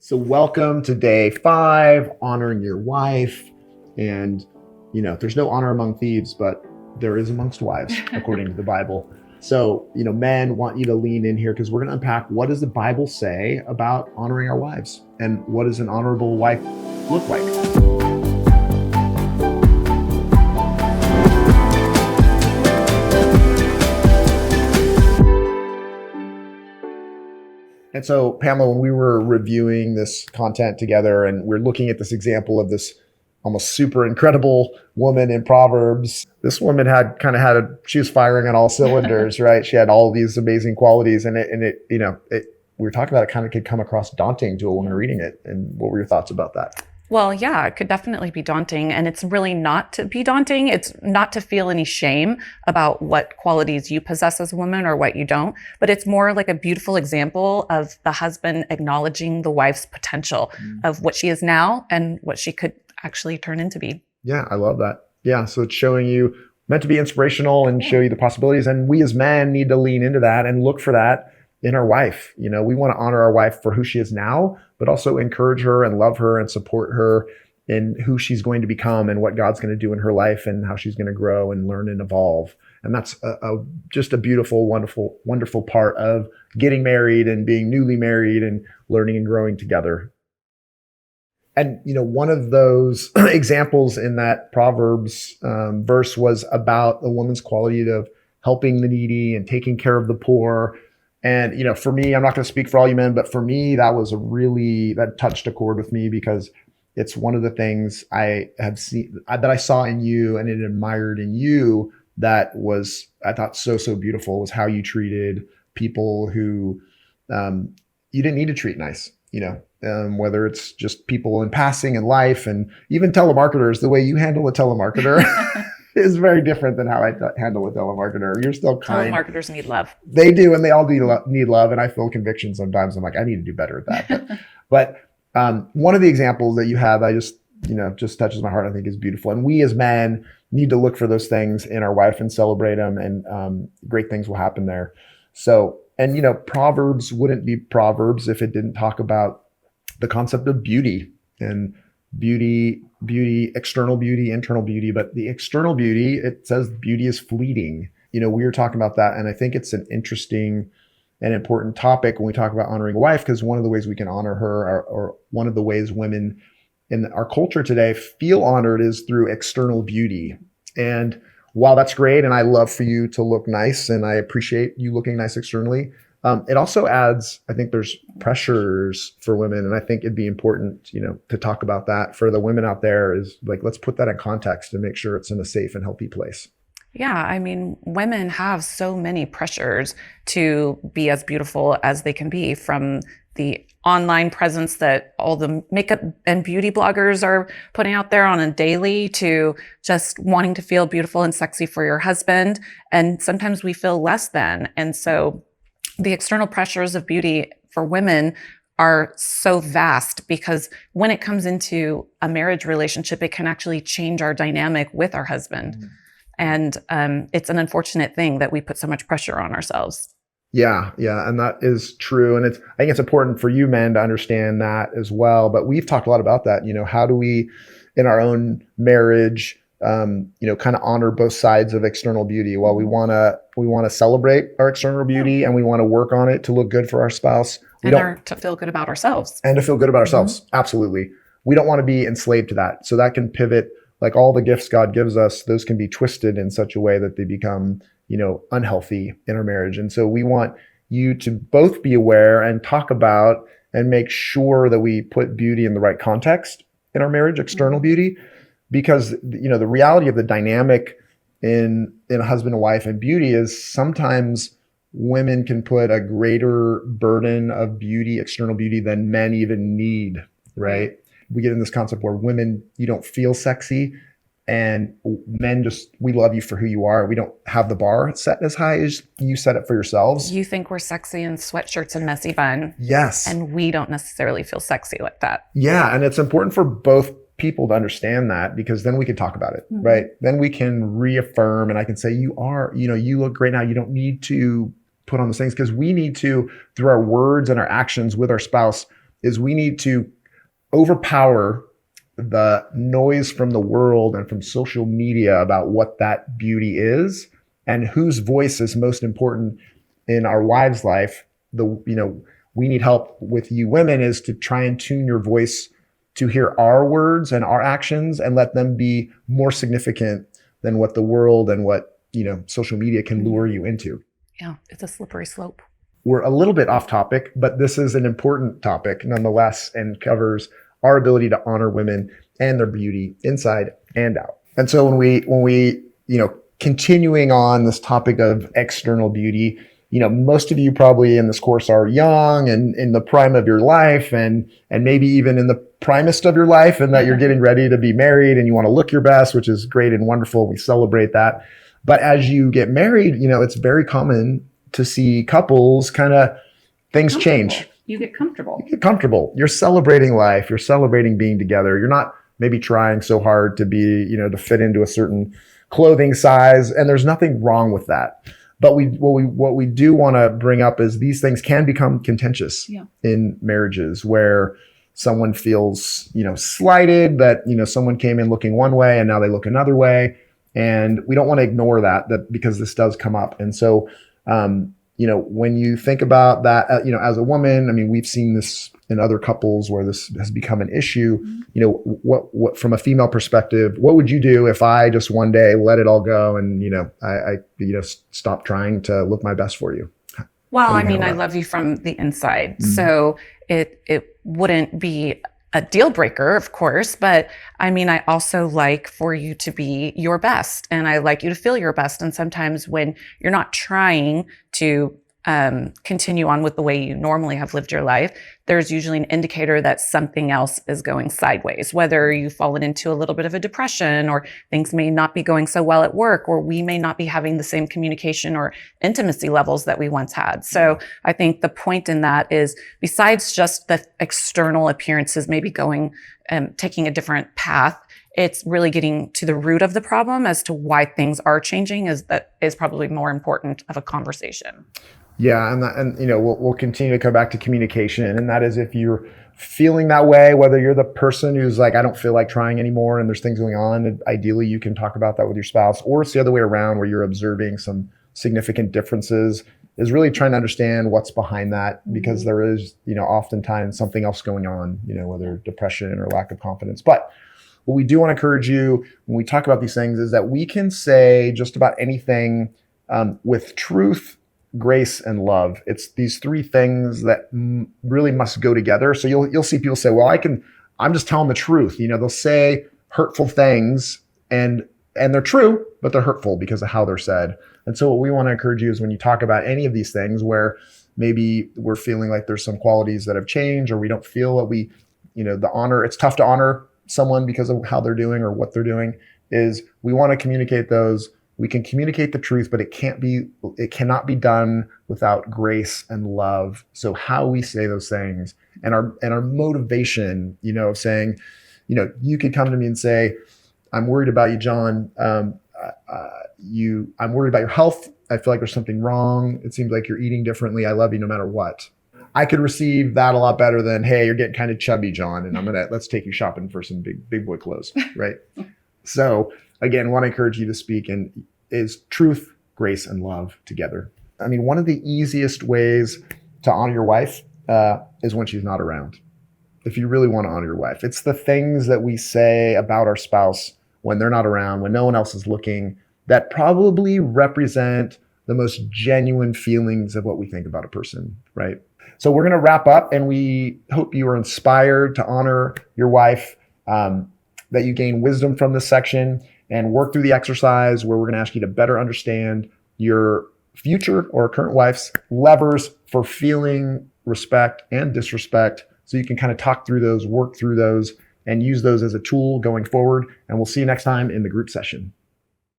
So welcome to day 5, honoring your wife. And, there's no honor among thieves, but there is amongst wives, according to the Bible. So, men want you to lean in here because we're going to unpack what does the Bible say about honoring our wives and what does an honorable wife look like? And so, Pamela, when we were reviewing this content together and we're looking at this example of this almost super incredible woman in Proverbs, this woman she was firing on all cylinders, right? She had all these amazing qualities, and we were talking about it kind of could come across daunting to a woman reading it. And what were your thoughts about that? Well, yeah, it could definitely be daunting. And it's really not to be daunting. It's not to feel any shame about what qualities you possess as a woman or what you don't. But it's more like a beautiful example of the husband acknowledging the wife's potential of what she is now and what she could actually turn into be. Yeah, I love that. Yeah, so it's showing you, meant to be inspirational and show you the possibilities. And we as men need to lean into that and look for that in our wife. We want to honor our wife for who she is now, but also encourage her and love her and support her in who she's going to become and what God's going to do in her life and how she's going to grow and learn and evolve. And that's just a beautiful, wonderful, wonderful part of getting married and being newly married and learning and growing together. And, one of those examples in that Proverbs verse was about a woman's quality of helping the needy and taking care of the poor. And, for me, I'm not going to speak for all you men, but for me, that touched a chord with me because it's one of the things I have seen that I saw in you and it admired in you that was, I thought so beautiful, was how you treated people who you didn't need to treat nice, whether it's just people in passing in life and even telemarketers. The way you handle a telemarketer is very different than how I handle a telemarketer. You're still kind. Telemarketers need love. They do, and they all need love. And I feel conviction sometimes. I'm like, I need to do better at that. But one of the examples that you have, I just touches my heart. I think is beautiful. And we as men need to look for those things in our wife and celebrate them, and great things will happen there. So, and Proverbs wouldn't be Proverbs if it didn't talk about the concept of beauty and beauty, external beauty, internal beauty. But the external beauty, it says beauty is fleeting. We were talking about that. And I think it's an interesting and important topic when we talk about honoring a wife, because one of the ways we can honor her, or one of the ways women in our culture today feel honored, is through external beauty. And while that's great, and I love for you to look nice, and I appreciate you looking nice externally, it also adds, I think there's pressures for women. And I think it'd be important, to talk about that for the women out there, is like, let's put that in context and make sure it's in a safe and healthy place. Yeah, I mean, women have so many pressures to be as beautiful as they can be, from the online presence that all the makeup and beauty bloggers are putting out there on a daily, to just wanting to feel beautiful and sexy for your husband. And sometimes we feel less than. And so the external pressures of beauty for women are so vast, because when it comes into a marriage relationship, it can actually change our dynamic with our husband. Mm-hmm. And it's an unfortunate thing that we put so much pressure on ourselves. Yeah. And that is true. And I think it's important for you men to understand that as well. But we've talked a lot about that. How do we, in our own marriage, kind of honor both sides of external beauty? While we want to celebrate our external beauty and we want to work on it to look good for our spouse. To feel good about ourselves. And to feel good about ourselves. Mm-hmm. Absolutely. We don't want to be enslaved to that. So that can pivot, like all the gifts God gives us, those can be twisted in such a way that they become, unhealthy in our marriage. And so we want you to both be aware and talk about and make sure that we put beauty in the right context in our marriage, external beauty. Because, the reality of the dynamic in a husband and wife and beauty is sometimes women can put a greater burden of beauty, external beauty, than men even need, right? We get in this concept where women, you don't feel sexy, and men we love you for who you are. We don't have the bar set as high as you set it for yourselves. You think we're sexy in sweatshirts and messy bun. Yes. And we don't necessarily feel sexy like that. Yeah. And it's important for both people to understand that, because then we can talk about it, mm-hmm. right? Then we can reaffirm, and I can say, you look great now. You don't need to put on those things, because we need to, through our words and our actions with our spouse, is we need to overpower the noise from the world and from social media about what that beauty is and whose voice is most important in our wives' life. We need help with you women is to try and tune your voice to hear our words and our actions and let them be more significant than what the world and what, social media can lure you into. Yeah, it's a slippery slope. We're a little bit off topic, but this is an important topic nonetheless and covers our ability to honor women and their beauty inside and out. And so when we, continuing on this topic of external beauty, most of you probably in this course are young and in the prime of your life and maybe even in the primest of your life, and that you're getting ready to be married and you want to look your best, which is great and wonderful. We celebrate that. But as you get married, it's very common to see couples things change. You get comfortable. You get comfortable. You're celebrating life. You're celebrating being together. You're not maybe trying so hard to be, to fit into a certain clothing size. And there's nothing wrong with that. But what we do want to bring up is these things can become contentious in marriages where someone feels, slighted that, someone came in looking one way and now they look another way. And we don't want to ignore that because this does come up. And so, when you think about that, as a woman, we've seen this in other couples where this has become an issue. What from a female perspective, what would you do if I just one day let it all go and, I stop trying to look my best for you? Well, I love you from the inside. Mm-hmm. So it wouldn't be a deal breaker, of course, but I also like for you to be your best and I like you to feel your best. And sometimes when you're not trying to continue on with the way you normally have lived your life, there's usually an indicator that something else is going sideways, whether you've fallen into a little bit of a depression or things may not be going so well at work, or we may not be having the same communication or intimacy levels that we once had. So I think the point in that is, besides just the external appearances maybe going taking a different path, it's really getting to the root of the problem as to why things are changing is probably more important of a conversation. Yeah, and we'll continue to come back to communication, and that is if you're feeling that way, whether you're the person who's like, I don't feel like trying anymore, and there's things going on, and ideally you can talk about that with your spouse, or it's the other way around where you're observing some significant differences, is really trying to understand what's behind that, because there is, oftentimes something else going on, whether depression or lack of confidence. But what we do want to encourage you when we talk about these things is that we can say just about anything with truth, grace, and love. It's these three things that really must go together. So you'll see people say, well, I'm just telling the truth. They'll say hurtful things and they're true, but they're hurtful because of how they're said. And so what we want to encourage you is when you talk about any of these things where maybe we're feeling like there's some qualities that have changed, or we don't feel that the honor, it's tough to honor someone because of how they're doing or what they're doing, is we want to communicate those. We can communicate the truth, but it cannot be done without grace and love. So how we say those things and our motivation, of saying, you could come to me and say, I'm worried about you, John. I'm worried about your health. I feel like there's something wrong. It seems like you're eating differently. I love you no matter what. I could receive that a lot better than, hey, you're getting kind of chubby, John, and let's take you shopping for some big boy clothes, right? So again, want to encourage you to speak and is truth, grace, and love together. One of the easiest ways to honor your wife is when she's not around. If you really want to honor your wife, it's the things that we say about our spouse when they're not around, when no one else is looking, that probably represent the most genuine feelings of what we think about a person, right? So we're going to wrap up, and we hope you are inspired to honor your wife, that you gain wisdom from this section and work through the exercise where we're going to ask you to better understand your future or current wife's levers for feeling respect and disrespect, so you can kind of talk through those, work through those, and use those as a tool going forward. And we'll see you next time in the group session.